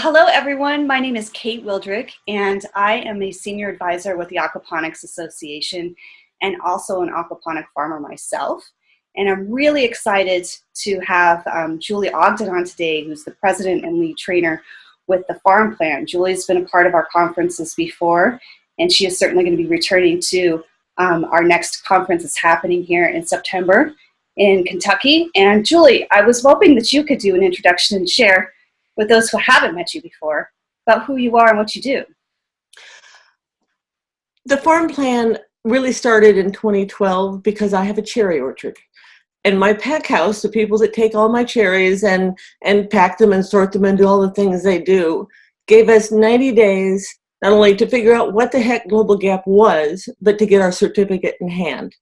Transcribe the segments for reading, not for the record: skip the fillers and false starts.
Well, hello everyone. My name is Kate Wildrick, and I am a senior advisor with the Aquaponics Association and also an aquaponic farmer myself. And I'm really excited to have Juli Ogden on today, who's the president and lead trainer with the Farm Plan. Julie's been a part of our conferences before, and she is certainly going to be returning to our next conference that's happening here in September in Kentucky. And Juli, I was hoping that you could do an introduction and share with those who haven't met you before about who you are and what you do. The Farm Plan really started in 2012 because I have a cherry orchard. And my pack house, the people that take all my cherries and pack them and sort them and do all the things they do, gave us 90 days not only to figure out what the heck Global Gap was, but to get our certificate in hand.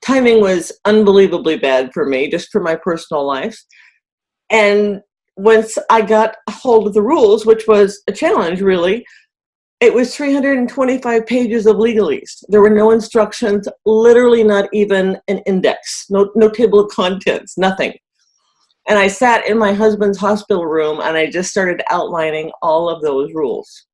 Timing was unbelievably bad for me, just for my personal life. And once I got a hold of the rules, which was a challenge really, it was 325 pages of legalese. There were no instructions, literally not even an index, no table of contents, nothing. And I sat in my husband's hospital room and I just started outlining all of those rules.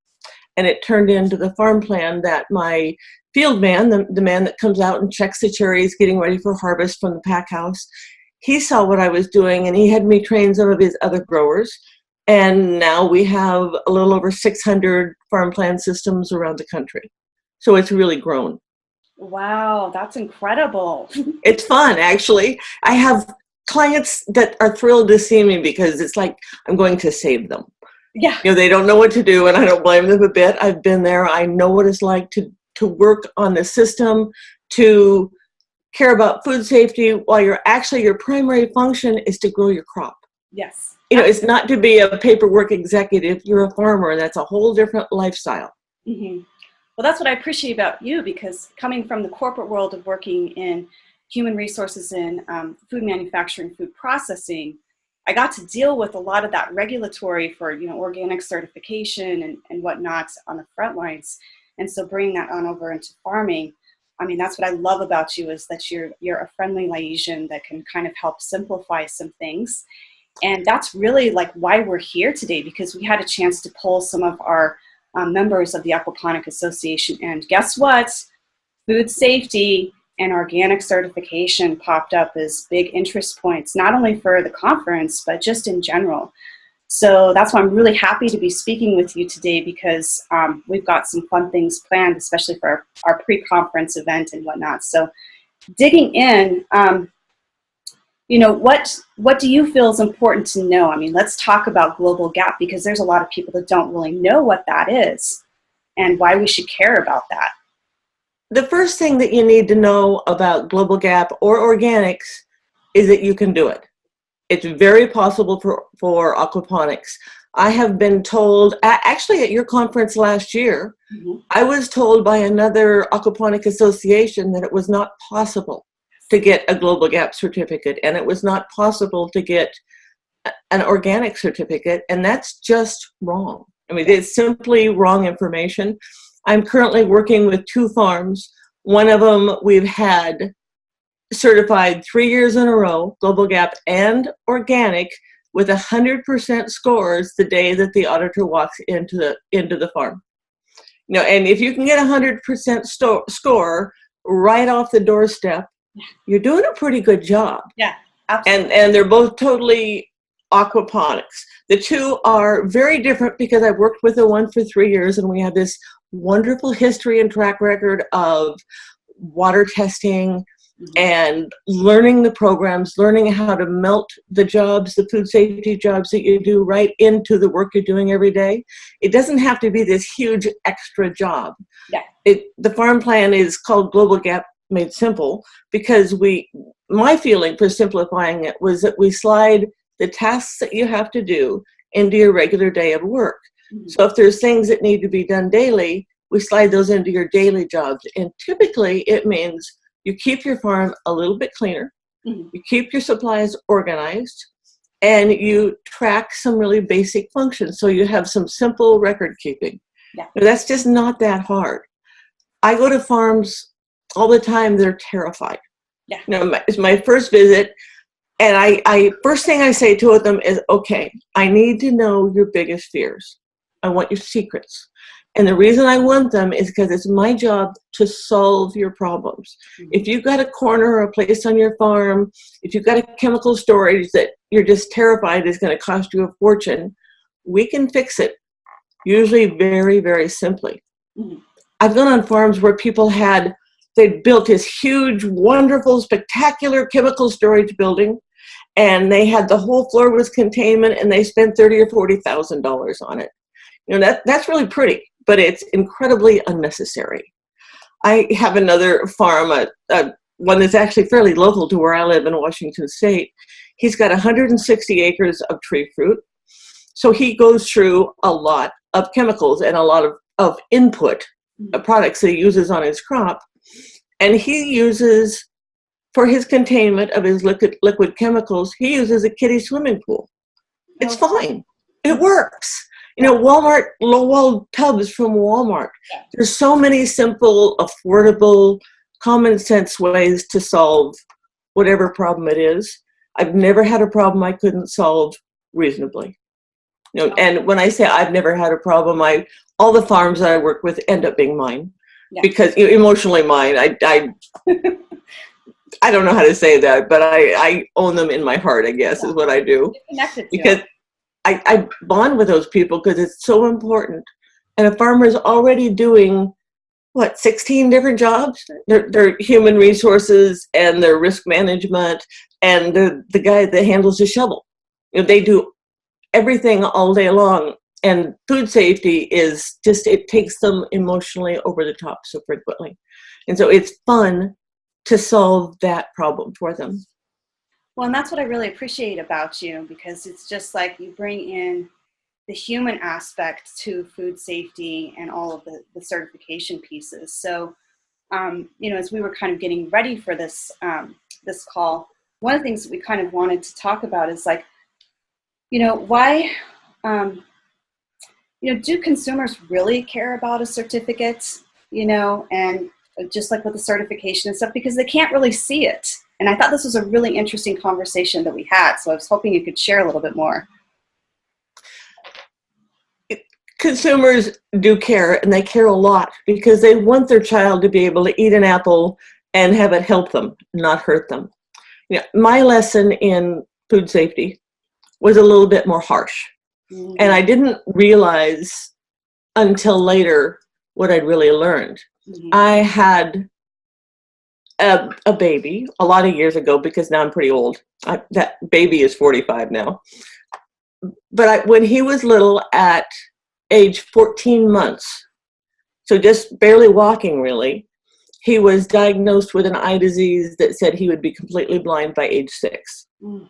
And it turned into the Farm Plan that my field man, the man that comes out and checks the cherries getting ready for harvest from the pack house, he saw what I was doing and he had me train some of his other growers. And now we have a little over 600 Farm Plan systems around the country. So it's really grown. Wow, that's incredible. It's fun, actually. I have clients that are thrilled to see me because it's like I'm going to save them. Yeah. You know, they don't know what to do and I don't blame them a bit. I've been there. I know what it's like to work on the system, to care about food safety while your primary function is to grow your crop. Yes. You know, it's not to be a paperwork executive. You're a farmer. That's a whole different lifestyle. Mm-hmm. Well, that's what I appreciate about you, because coming from the corporate world of working in human resources and food manufacturing, food processing, I got to deal with a lot of that regulatory for, organic certification and whatnot on the front lines. And so bringing that on over into farming, I mean, that's what I love about you, is that you're a friendly Liaisian that can kind of help simplify some things. And that's really like why we're here today, because we had a chance to poll some of our members of the Aquaponic Association. And guess what? Food safety and organic certification popped up as big interest points, not only for the conference, but just in general. So that's why I'm really happy to be speaking with you today, because we've got some fun things planned, especially for our pre-conference event and whatnot. So digging in, what do you feel is important to know? I mean, let's talk about Global Gap, because there's a lot of people that don't really know what that is and why we should care about that. The first thing that you need to know about Global Gap or organics is that you can do it. It's very possible for aquaponics. I have been told, actually at your conference last year, I was told by another aquaponic association that it was not possible to get a Global Gap certificate, and it was not possible to get an organic certificate, and that's just wrong. I mean, it's simply wrong information. I'm currently working with 2 farms. One of them we've had certified 3 years in a row, Global Gap and organic, with 100% scores the day that the auditor walks into the farm. And if you can get 100% score right off the doorstep, you're doing a pretty good job. Yeah, absolutely. And they're both totally aquaponics. The 2 are very different because I've worked with the one for 3 years, and we have this wonderful history and track record of water testing and learning the programs, learning how to melt the jobs, the food safety jobs that you do right into the work you're doing every day. It doesn't have to be this huge extra job. Yeah. The Farm Plan is called Global Gap Made Simple because my feeling for simplifying it was that we slide the tasks that you have to do into your regular day of work. So if there's things that need to be done daily, we slide those into your daily jobs. And typically it means you keep your farm a little bit cleaner, you keep your supplies organized, and you track some really basic functions. So you have some simple record keeping. Yeah. That's just not that hard. I go to farms all the time. They're terrified. Yeah. My first visit, And I first thing I say to them is, okay, I need to know your biggest fears. I want your secrets. And the reason I want them is because it's my job to solve your problems. If you've got a corner or a place on your farm, if you've got a chemical storage that you're just terrified is going to cost you a fortune, we can fix it, usually very, very simply. I've gone on farms where people they'd built this huge, wonderful, spectacular chemical storage building, and they had the whole floor was containment, and they spent $30,000 or $40,000 on it. That's really pretty, but it's incredibly unnecessary. I have another farm, one that's actually fairly local to where I live in Washington State. He's got 160 acres of tree fruit. So he goes through a lot of chemicals and a lot of input products that he uses on his crop. And he uses, for his containment of his liquid chemicals, he uses a kiddie swimming pool. It's fine. It works. Walmart, low-wall tubs from Walmart. There's so many simple, affordable, common sense ways to solve whatever problem it is. I've never had a problem I couldn't solve reasonably. And when I say I've never had a problem, all the farms that I work with end up being mine. Yeah. Because emotionally mine. I don't know how to say that, but I own them in my heart, I guess, is what I do. Because I bond with those people because it's so important. And a farmer is already doing, 16 different jobs? They're human resources and their risk management and the guy that handles the shovel. They do everything all day long. And food safety is just, it takes them emotionally over the top so frequently. And so it's fun to solve that problem for them. Well, and that's what I really appreciate about you, because it's just like you bring in the human aspect to food safety and all of the certification pieces. So, as we were kind of getting ready for this call, one of the things that we kind of wanted to talk about is why, do consumers really care about a certificate, and just like with the certification and stuff, because they can't really see it. And I thought this was a really interesting conversation that we had. So I was hoping you could share a little bit more. Consumers do care, and they care a lot because they want their child to be able to eat an apple and have it help them, not hurt them. My lesson in food safety was a little bit more harsh. Mm-hmm. And I didn't realize until later what I'd really learned. Mm-hmm. I had a baby a lot of years ago, because now I'm pretty old. That baby is 45 now. But when he was little, at age 14 months, so just barely walking really, he was diagnosed with an eye disease that said he would be completely blind by age 6. Mm.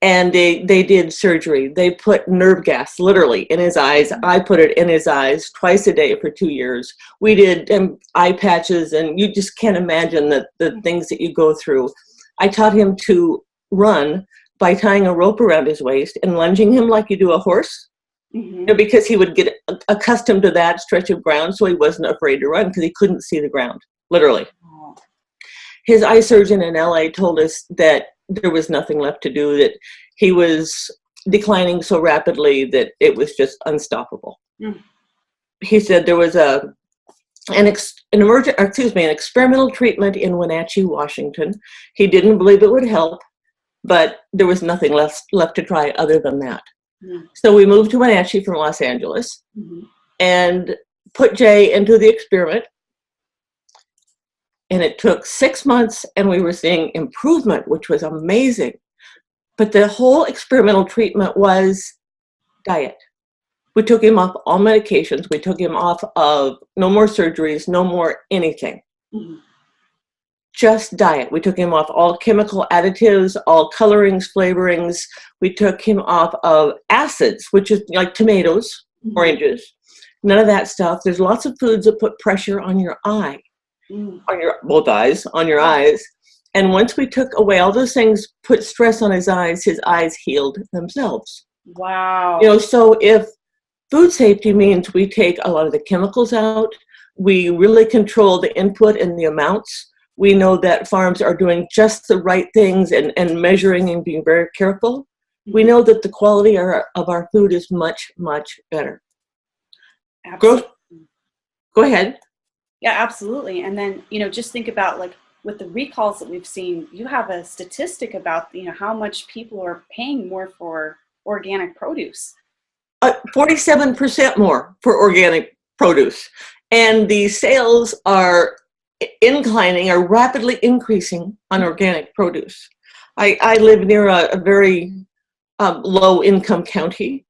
And they did surgery. They put nerve gas literally in his eyes. I put it in his eyes twice a day for 2 years. We did eye patches, and you just can't imagine the things that you go through. I taught him to run by tying a rope around his waist and lunging him like you do a horse. Mm-hmm. Because he would get accustomed to that stretch of ground, so he wasn't afraid to run because he couldn't see the ground, literally. Oh. His eye surgeon in LA told us that there was nothing left to do, that he was declining so rapidly that it was just unstoppable. Mm. He said there was an experimental treatment in Wenatchee, Washington. He didn't believe it would help, but there was nothing left to try other than that. Mm. So we moved to Wenatchee from Los Angeles, mm-hmm. and put Jay into the experiment. And it took 6 months, and we were seeing improvement, which was amazing. But the whole experimental treatment was diet. We took him off all medications. We took him off of no more surgeries, no more anything. Mm-hmm. Just diet. We took him off all chemical additives, all colorings, flavorings. We took him off of acids, which is like tomatoes, mm-hmm. oranges, none of that stuff. There's lots of foods that put pressure on your eye. On your eyes. And once we took away all those things, put stress on his eyes healed themselves. Wow. So if food safety means we take a lot of the chemicals out, we really control the input and the amounts, We know that farms are doing just the right things and measuring and being very careful. We know that the quality of our food is much, much better. Absolutely. Go ahead. Yeah, absolutely. And then, just think about like with the recalls that we've seen, you have a statistic about, how much people are paying more for organic produce. 47% more for organic produce. And the sales are are rapidly increasing on organic produce. I live near a very low income county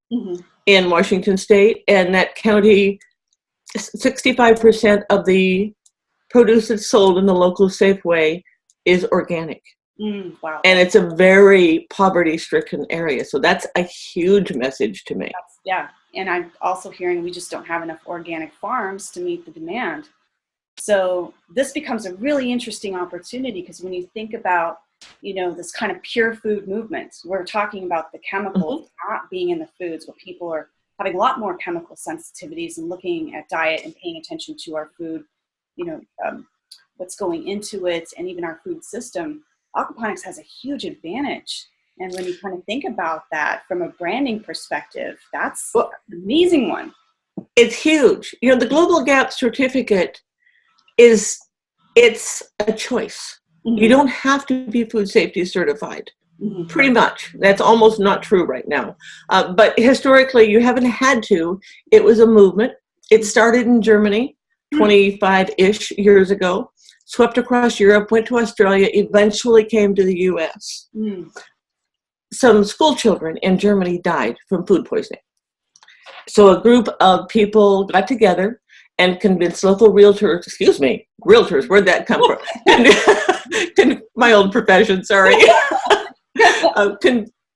in Washington State, and that county, 65% of the produce that's sold in the local Safeway is organic. Wow. And it's a very poverty-stricken area. So that's a huge message to me. Yeah. And I'm also hearing we just don't have enough organic farms to meet the demand. So this becomes a really interesting opportunity, because when you think about, this kind of pure food movement, we're talking about the chemicals not being in the foods, where people are having a lot more chemical sensitivities and looking at diet and paying attention to our food, what's going into it, and even our food system. Aquaponics has a huge advantage. And when you kind of think about that from a branding perspective, that's an amazing one. It's huge. The Global Gap certificate it's a choice. You don't have to be food safety certified. Pretty much. That's almost not true right now. But historically, you haven't had to. It was a movement. It started in Germany 25-ish years ago, swept across Europe, went to Australia, eventually came to the US. Some school children in Germany died from food poisoning. So a group of people got together and convinced local realtors, where'd that come from? My old profession, sorry.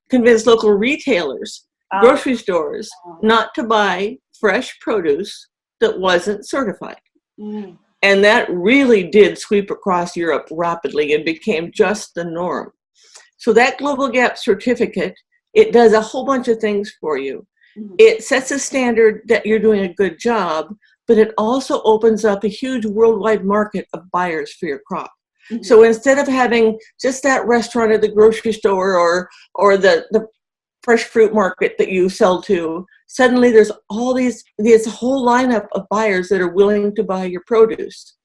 Convinced local retailers, grocery stores, not to buy fresh produce that wasn't certified. And that really did sweep across Europe rapidly and became just the norm. So that Global Gap certificate, it does a whole bunch of things for you. It sets a standard that you're doing a good job, but it also opens up a huge worldwide market of buyers for your crop. So instead of having just that restaurant at the grocery store or the fresh fruit market that you sell to, suddenly there's this whole lineup of buyers that are willing to buy your produce.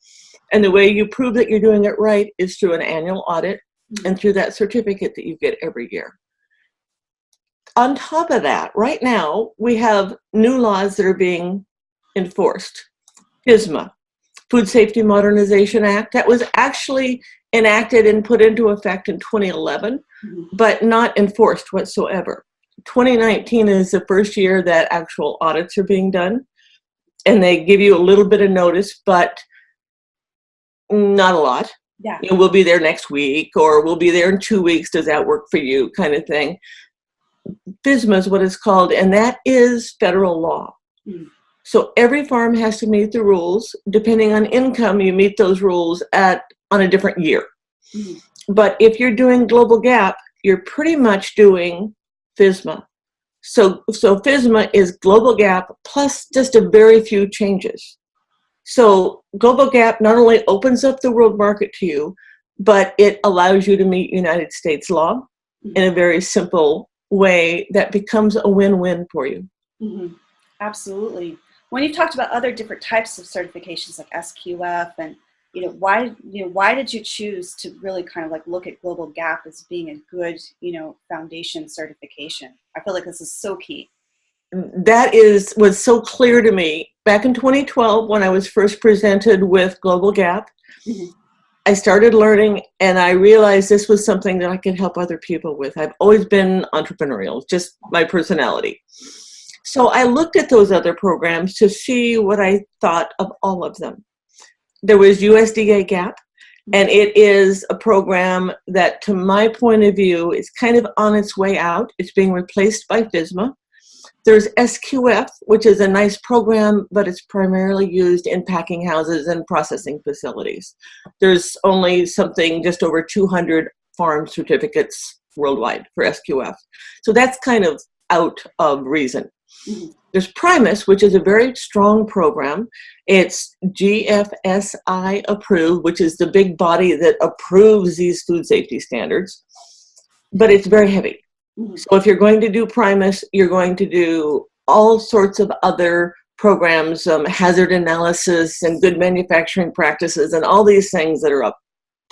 And the way you prove that you're doing it right is through an annual audit and through that certificate that you get every year. On top of that, right now, we have new laws that are being enforced. FSMA, Food Safety Modernization Act, that was actually enacted and put into effect in 2011, but not enforced whatsoever. 2019 is the first year that actual audits are being done, and they give you a little bit of notice, but not a lot. Yeah. We'll be there next week, or we'll be there in 2 weeks. Does that work for you? Kind of thing. FSMA is what it's called, and that is federal law. So every farm has to meet the rules. Depending on income, you meet those rules on a different year. But if you're doing Global Gap, you're pretty much doing FSMA. So FSMA is Global Gap plus just a very few changes. So Global Gap not only opens up the world market to you, but it allows you to meet United States law in a very simple way that becomes a win-win for you. Absolutely. When you've talked about other different types of certifications like SQF, and why did you choose to really kind of like look at Global Gap as being a good foundation certification? I feel like this is so key. That was so clear to me back in 2012 when I was first presented with Global Gap. I started learning, and I realized this was something that I could help other people with. I've always been entrepreneurial, just my personality. So I looked at those other programs to see what I thought of all of them. There was USDA GAP, and it is a program that, to my point of view, is kind of on its way out. It's being replaced by FSMA. There's SQF, which is a nice program, but it's primarily used in packing houses and processing facilities. There's only something just over 200 farm certificates worldwide for SQF. So that's kind of out of reason. Mhm. There's Primus, which is a very strong program. It's GFSI approved, which is the big body that approves these food safety standards, but it's very heavy. Mhm. So if you're going to do Primus, you're going to do all sorts of other programs, hazard analysis and good manufacturing practices and all these things that are a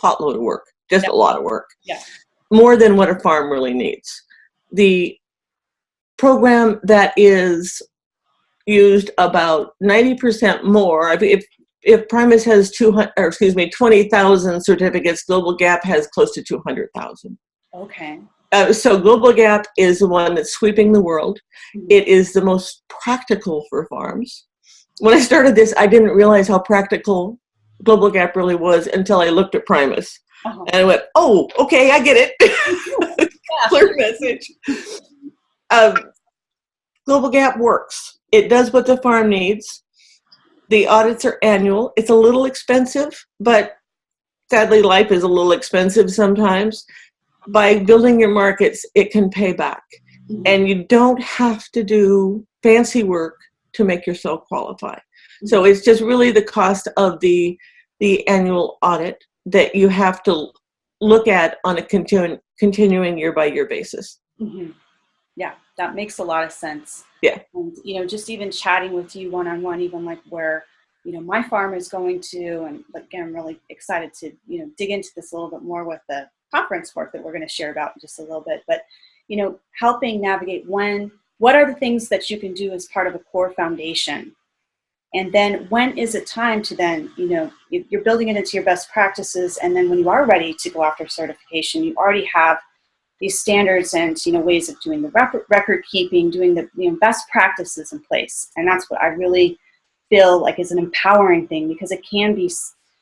potload of work, just Yeah. a lot of work, Yeah. more than what a farm really needs. The program that is used about 90% more, if Primus has 20,000 certificates, Global Gap has close to 200,000. Okay. So Global Gap is the one that's sweeping the world. Mhm. It is the most practical for farms. When I started this, I didn't realize how practical Global Gap really was until I looked at Primus. Uh-huh. And I went, oh, okay, I get it. Yeah. Clear message. Global Gap works. It does what the farm needs. The audits are annual. It's a little expensive, but sadly, life is a little expensive sometimes. By building your markets, it can pay back. Mhm. And you don't have to do fancy work to make yourself qualify. So it's just really the cost of the annual audit that you have to look at on a continuing year-by-year basis. Mhm. Yeah, that makes a lot of sense. Yeah. And, just even chatting with you one-on-one, even like where, my farm is going to, and again, I'm really excited to, dig into this a little bit more with the conference work that we're going to share about in just a little bit. But, helping navigate what are the things that you can do as part of a core foundation? And then when is it time to then, you're building it into your best practices. And then when you are ready to go after certification, you already have these standards and ways of doing the record keeping, doing the best practices in place. And that's what I really feel like is an empowering thing, because it can be,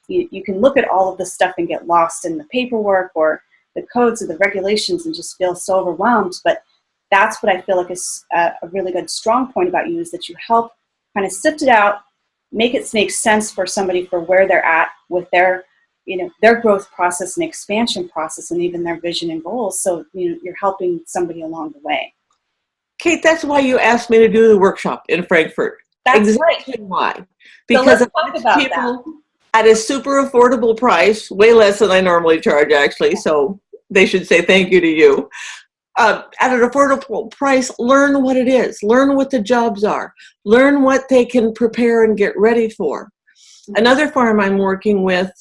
you can look at all of this stuff and get lost in the paperwork or the codes or the regulations and just feel so overwhelmed. But that's what I feel like is a really good strong point about you, is that you help kind of sift it out, make it make sense for somebody for where they're at with their growth process and expansion process and even their vision and goals. So, you're helping somebody along the way. Kate, that's why you asked me to do the workshop in Frankfurt. That's exactly right. why. So Because let's talk about people at a super affordable price, way less than I normally charge, actually. Yeah. So they should say thank you to you. At an affordable price, learn what it is. Learn what the jobs are. Learn what they can prepare and get ready for. Mm-hmm. Another farm I'm working with,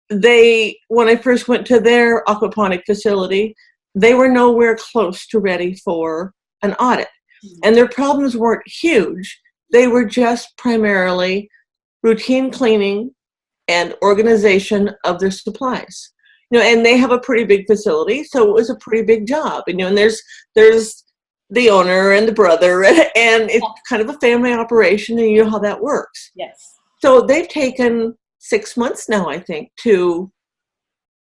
when I first went to their aquaponic facility, they were nowhere close to ready for an audit. Mm-hmm. And their problems weren't huge. They were just primarily routine cleaning and organization of their supplies. And they have a pretty big facility, so it was a pretty big job. And there's the owner and the brother, and it's kind of a family operation, and you know how that works. Yes. So they've taken 6 months now, I think, to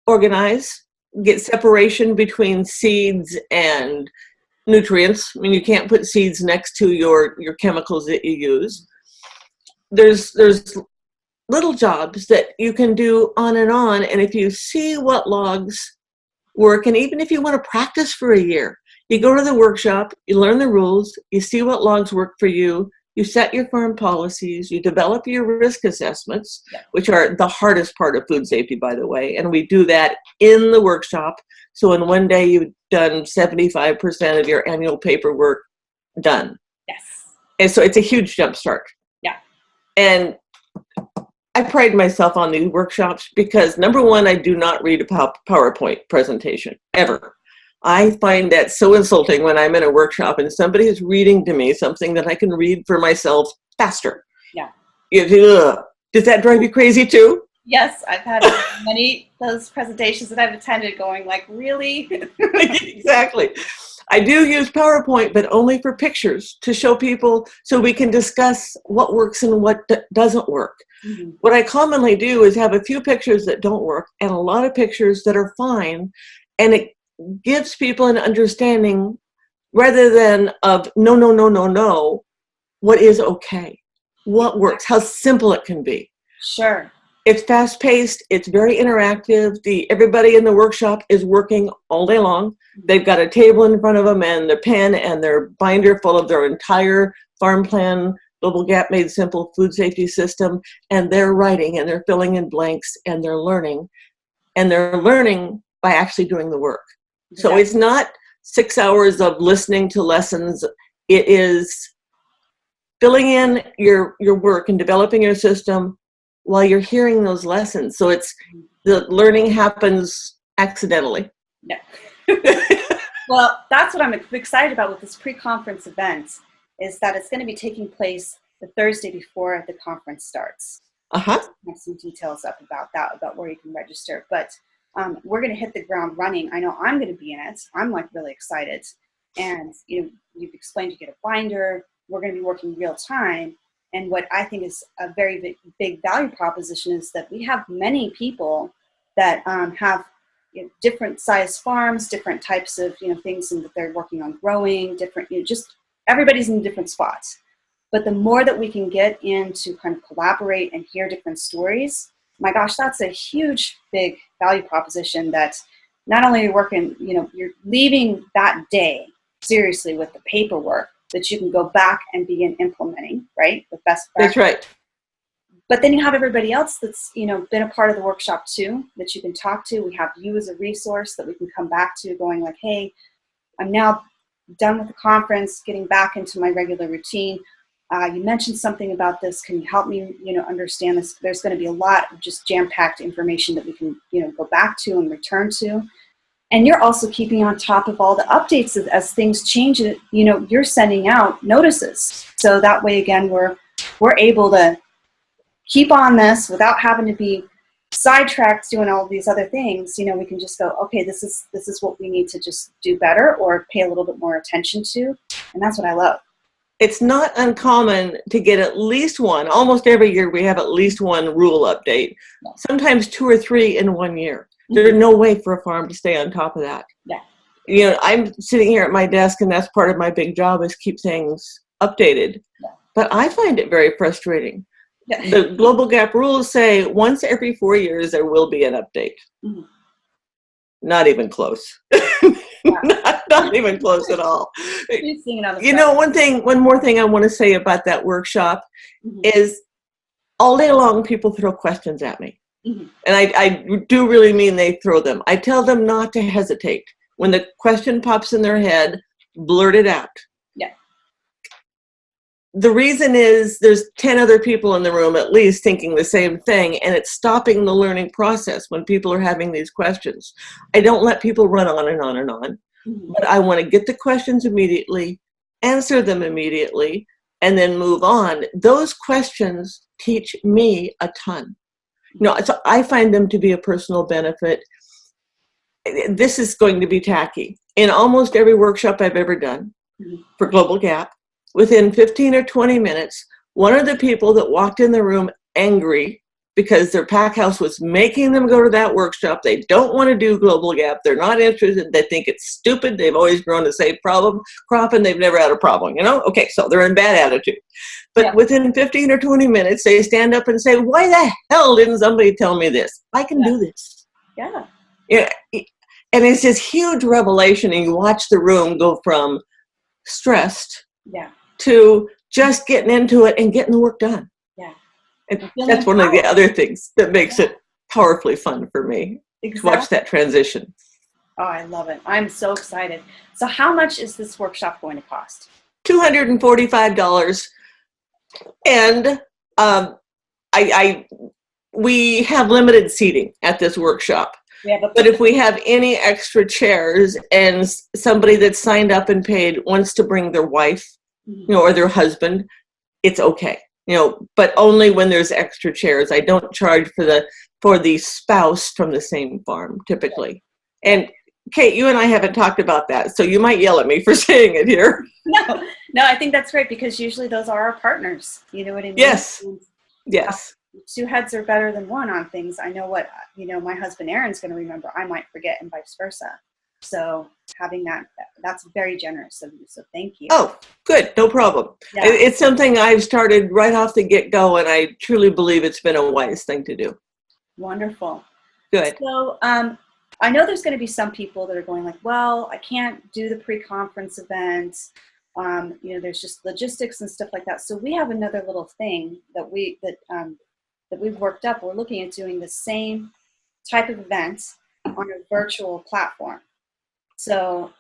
organize, get separation between seeds and nutrients. I mean, you can't put seeds next to your chemicals that you use. There's little jobs that you can do on, and if you see what logs work, and even if you want to practice for a year, you go to the workshop, you learn the rules, you see what logs work for you, you set your farm policies, you develop your risk assessments, which are the hardest part of food safety, by the way, and we do that in the workshop. So in one day, you've done 75% of your annual paperwork done. Yes. And so it's a huge jump start. Yeah. And I pride myself on these workshops because, number one, I do not read a PowerPoint presentation, ever. I find that so insulting when I'm in a workshop and somebody is reading to me something that I can read for myself faster. Yeah. Does that drive you crazy too? Yes, I've had many those presentations that I've attended going like, really? Exactly. I do use PowerPoint, but only for pictures to show people so we can discuss what works and what doesn't work. Mm-hmm. What I commonly do is have a few pictures that don't work and a lot of pictures that are fine, and it gives people an understanding rather than of no, what is okay, what works, how simple it can be. Sure. It's fast-paced. It's very interactive. Everybody in the workshop is working all day long. They've got a table in front of them and their pen and their binder full of their entire farm plan, Global Gap Made Simple food safety system, and they're writing and they're filling in blanks and they're learning. And they're learning by actually doing the work. Exactly. So it's not 6 hours of listening to lessons. It is filling in your work and developing your system while you're hearing those lessons. So it's the learning happens accidentally. Yeah. Well, that's what I'm excited about with this pre-conference event, is that it's going to be taking place the Thursday before the conference starts. Uh-huh. I have some details up about that, about where you can register. But we're going to hit the ground running. I know I'm going to be in it. I'm like really excited. And you've explained you get a binder. We're going to be working real time. And what I think is a very big value proposition is that we have many people that have different size farms, different types of things that they're working on growing, different just everybody's in different spots. But the more that we can get in to kind of collaborate and hear different stories, my gosh, that's a huge, big value proposition that not only are you working, you're leaving that day seriously with the paperwork that you can go back and begin implementing, right? With best practice. That's right. But then you have everybody else that's, been a part of the workshop too, that you can talk to. We have you as a resource that we can come back to going like, hey, I'm now done with the conference, getting back into my regular routine. You mentioned something about this. Can you help me, understand this? There's going to be a lot of just jam-packed information that we can, go back to and return to. And you're also keeping on top of all the updates as things change. You're sending out notices. So that way, again, we're able to keep on this without having to be sidetracked doing all these other things. We can just go, okay, this is what we need to just do better or pay a little bit more attention to. And that's what I love. It's not uncommon to get at least one. Almost every year we have at least one rule update, sometimes 2 or 3 in 1 year. There's no way for a farm to stay on top of that. Yeah. I'm sitting here at my desk and that's part of my big job is keep things updated. Yeah. But I find it very frustrating. Yeah. The Global Gap rules say once every 4 years there will be an update. Mm-hmm. Not even close. Not even close at all. One more thing I want to say about that workshop is all day long people throw questions at me. Mm-hmm. And I do really mean they throw them. I tell them not to hesitate. When the question pops in their head, blurt it out. Yeah. The reason is there's 10 other people in the room at least thinking the same thing, and it's stopping the learning process when people are having these questions. I don't let people run on and on and on, but I want to get the questions immediately, answer them immediately, and then move on. Those questions teach me a ton. So I find them to be a personal benefit. This is going to be tacky. In almost every workshop I've ever done for Global Gap, within 15 or 20 minutes, one of the people that walked in the room angry because their pack house was making them go to that workshop. They don't want to do Global Gap. They're not interested. They think it's stupid. They've always grown the same crop and they've never had a problem, Okay, so they're in bad attitude. But within 15 or 20 minutes, they stand up and say, why the hell didn't somebody tell me this? I can do this. Yeah. And it's this huge revelation, and you watch the room go from stressed to just getting into it and getting the work done. Yeah. And that's one of the other things that makes it powerfully fun for me to watch that transition. Oh, I love it. I'm so excited. So how much is this workshop going to cost? $245. And we have limited seating at this workshop. But if we have any extra chairs and somebody that's signed up and paid wants to bring their wife, or their husband, it's okay. But only when there's extra chairs. I don't charge for the spouse from the same farm typically. And Kate, you and I haven't talked about that, so you might yell at me for saying it here. No, I think that's great because usually those are our partners. You know what I mean? Yes. Yes. 2 heads are better than 1 on things. I know what, my husband Aaron's going to remember. I might forget, and vice versa. So having that's very generous of you. So thank you. Oh, good. No problem. Yeah. It's something I've started right off the get-go, and I truly believe it's been a wise thing to do. Wonderful. Good. So I know there's going to be some people that are going like, well, I can't do the pre-conference event. There's just logistics and stuff like that. So we have another little thing that we've worked up. We're looking at doing the same type of event on a virtual platform. So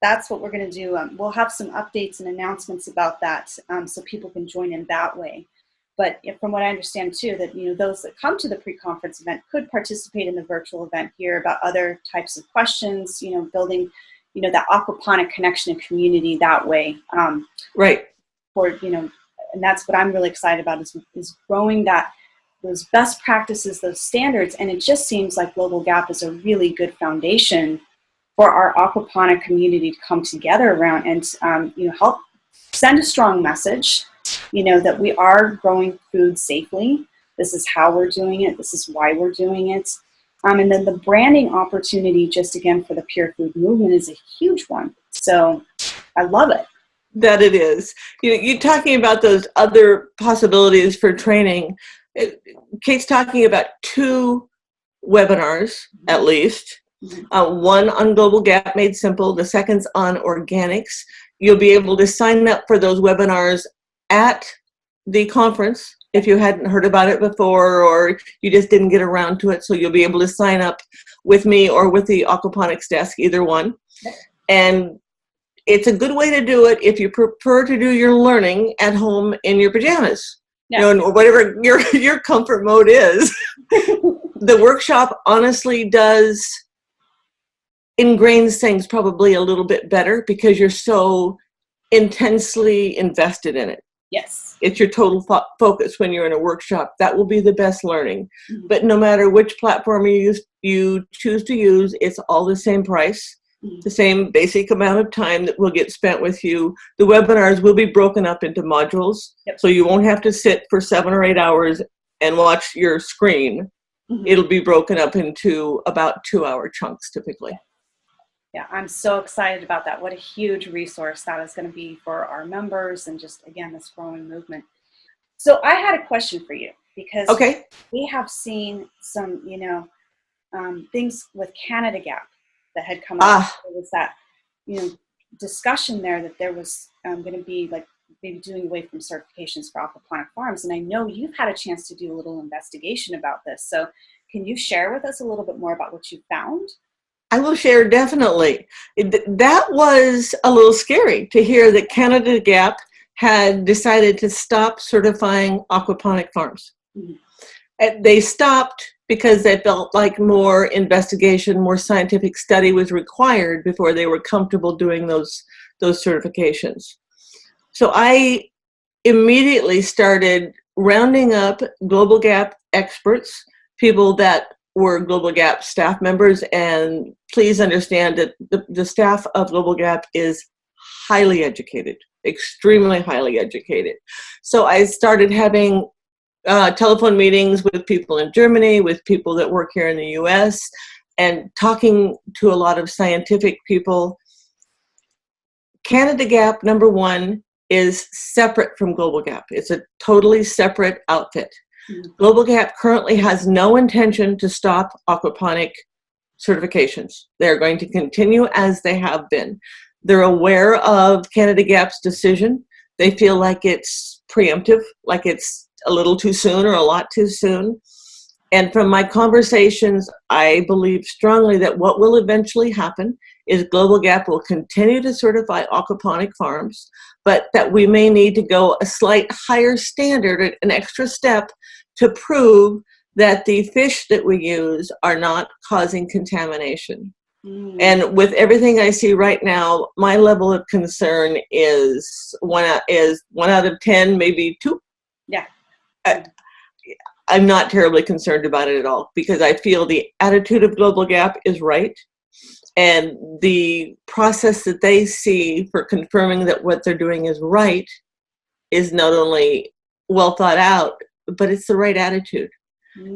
that's what we're going to do. We'll have some updates and announcements about that, so people can join in that way. But from what I understand too, that those that come to the pre-conference event could participate in the virtual event, hear about other types of questions, building, that aquaponic connection and community that way. Right. And that's what I'm really excited about is growing those best practices, those standards, and it just seems like Global Gap is a really good foundation for our aquaponic community to come together around and help send a strong message. That we are growing food safely. This is how we're doing it. This is why we're doing it. And then the branding opportunity, just again, for the Pure Food movement is a huge one. So I love it. That it is. You're talking about those other possibilities for training. Kate's talking about 2 webinars, at least. One on Global Gap Made Simple. The second's on organics. You'll be able to sign up for those webinars at the conference if you hadn't heard about it before or you just didn't get around to it. So you'll be able to sign up with me or with the aquaponics desk, either one. And it's a good way to do it if you prefer to do your learning at home in your pajamas. Yeah. Or whatever your comfort mode is. The workshop honestly does ingrains things probably a little bit better because you're so intensely invested in it. Yes. It's your total focus when you're in a workshop. That will be the best learning. But no matter which platform you choose to use, it's all the same price, the same basic amount of time that will get spent with you. The webinars will be broken up into modules, so you won't have to sit for 7 or 8 hours and watch your screen. It'll be broken up into about 2-hour chunks typically. Yeah, I'm so excited about that. What a huge resource that is going to be for our members and just, again, this growing movement. So I had a question for you because we have seen some, things with Canada Gap that had come up. There was that, discussion there that there was going to be like maybe doing away from certifications for aquaponic farms. And I know you've had a chance to do a little investigation about this. So can you share with us a little bit more about what you found? I will share, definitely. That was a little scary to hear that Canada Gap had decided to stop certifying aquaponic farms. They stopped because they felt like more investigation, more scientific study was required before they were comfortable doing those certifications. So I immediately started rounding up Global Gap experts, people that were Global Gap staff members, and please understand that the staff of Global Gap is highly educated, extremely highly educated. So I started having telephone meetings with people in Germany, with people that work here in the US, and talking to a lot of scientific people. Canada Gap, number one, is separate from Global Gap. It's a totally separate outfit. Global Gap currently has no intention to stop aquaponic certifications. They're going to continue as they have been. They're aware of Canada Gap's decision. They feel like it's preemptive, like it's a little too soon or a lot too soon. And from my conversations, I believe strongly that what will eventually happen is Global Gap will continue to certify aquaponic farms, but that we may need to go a slight higher standard, an extra step, to prove that the fish that we use are not causing contamination. And with everything I see right now, my level of concern is one out of 10, maybe 2. Yeah. I'm not terribly concerned about it at all because I feel the attitude of Global Gap is right. And the process that they see for confirming that what they're doing is right is not only well thought out, but it's the right attitude.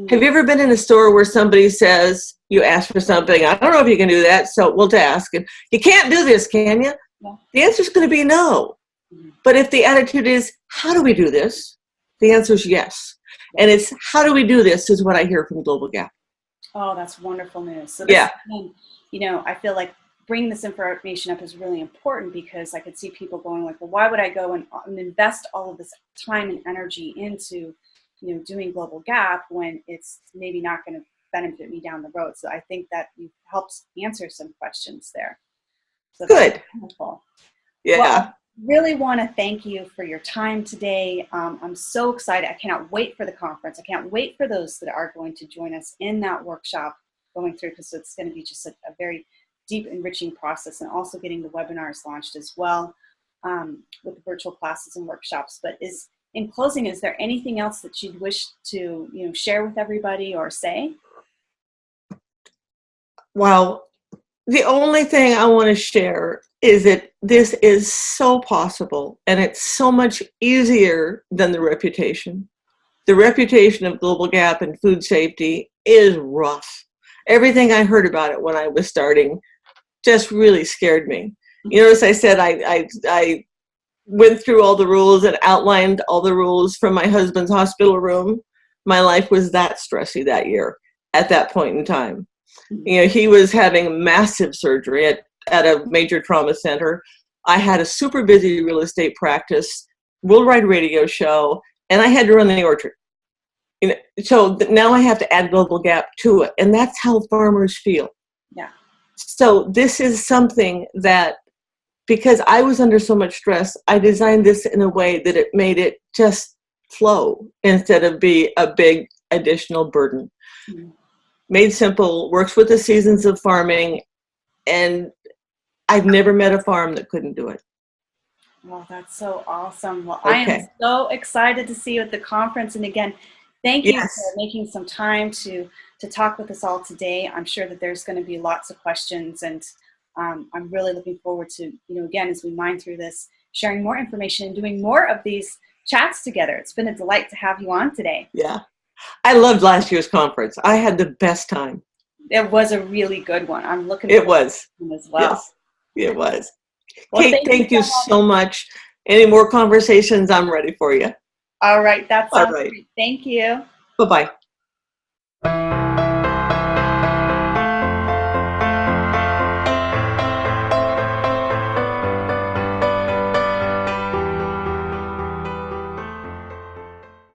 Have you ever been in a store where somebody says, you ask for something, I don't know if you can do that, so we'll ask, and you can't do this, can you? Yeah. The answer is going to be no. But if the attitude is, how do we do this? The answer is yes. And it's, how do we do this, is what I hear from Global Gap. Oh, that's wonderful news. So this, Yeah. you know, I feel like bringing this information up is really important, because I could see people going like, well, why would I go and invest all of this time and energy into, you know, doing Global Gap when it's maybe not going to benefit me down the road? So I think that you've helped answer some questions there. So that's Good. wonderful. Yeah. Well, I really want to thank you for your time today. I'm so excited. I cannot wait for the conference. I can't wait for those that are going to join us in that workshop going through, because it's going to be just a very deep, enriching process, and also getting the webinars launched as well, with the virtual classes and workshops. But in closing, is there anything else that you'd wish to, you know, share with everybody or say? Well, the only thing I want to share is that this is so possible, and it's so much easier than the reputation. The reputation of Global Gap and food safety is rough. Everything I heard about it when I was starting just really scared me. You know, as I said, I went through all the rules and outlined all the rules from my husband's hospital room. My life was that stressy that year at that point in time. You know, he was having massive surgery at a major trauma center. I had a super busy real estate practice, worldwide radio show, and I had to run the orchard. You know, so now I have to add Global Gap to it, and that's how farmers feel. Yeah. So this is something that, because I was under so much stress, I designed this in a way that it made it just flow instead of be a big additional burden. Mm-hmm. Made simple, works with the seasons of farming, and I've never met a farm that couldn't do it. Well, that's so awesome. Well, Okay. I am so excited to see you at the conference. And again, thank you for making some time to talk with us all today. I'm sure that there's going to be lots of questions, and I'm really looking forward to, you know, again, as we mine through this, sharing more information and doing more of these chats together. It's been a delight to have you on today. Yeah. I loved last year's conference. I had the best time. It was a really good one. I'm looking forward to it as well. Yes, it was. Well, Kate, thank you so much. Any more conversations, I'm ready for you. All right. That sounds great. Thank you. Bye-bye.